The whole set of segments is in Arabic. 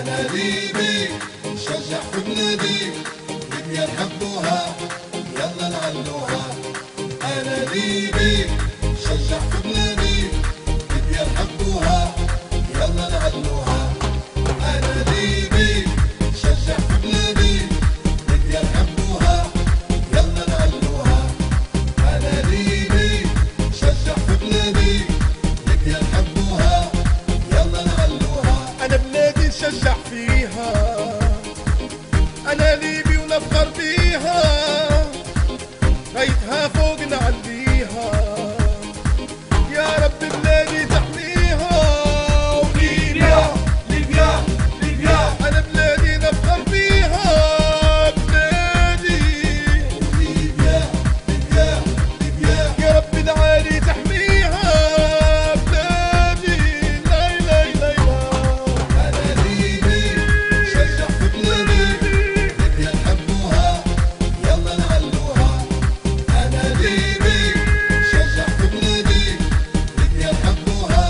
أنا ليبي نشجع في بلادي، ليبيا نحبوها يلا نعلوها. أنا ليبي نشجع في بلادي، ليبيا نحبوها يلا نعلوها. أنا ليبي نشجع في بلادي، ليبيا نحبوها يلا نعلوها. أنا ليبي نشجع في بلادي، ليبيا نحبوها يلا نعلوها. أنا بلادي نشجع فيها، أنا ليبي ونفخر بيها، رايتها فوق نعليها، يا رب بلادي تحميها. وليبيا ليبيا ليبيا أنا بلادي نفخر بيها، بلادي ليبيا ليبيا ليبيا يا رب العالي تحميها، بلادي لا لا لا لا. أنا ليبي نشجع في بلادي، ليبيا نحبوها يلا نعلوها. أنا ليبي نشجع في بلادي، ليبيا نحبوها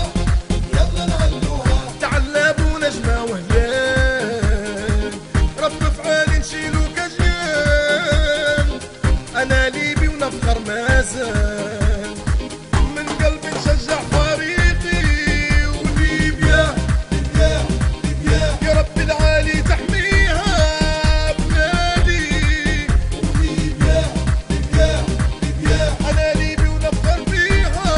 يلا نعلوها. تعلب ونجمة وهلال، رب فعال نشيلو كجيال. أنا ليبي ونفخر مازال، من قلبي نشجع فريقي. وليبيا ليبيا ليبيا يا رب العالي تحميها، بلادي ليبيا ليبيا ليبيا أنا ليبي ونفخر فيها،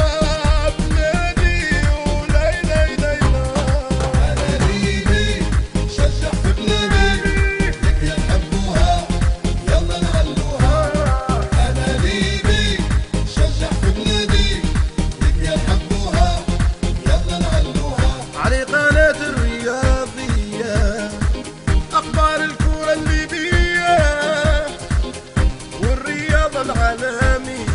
بلادي ولا لا لا لا. أنا ليبي نشجع في بلادي، ليبيا نحبوها يلا نعلوها. أنا ليبي نشجع في بلادي، ليبيا نحبوها يلا نعلوها. على قناة الرياضية أخبار الكرة الليبية والرياضة العالمية.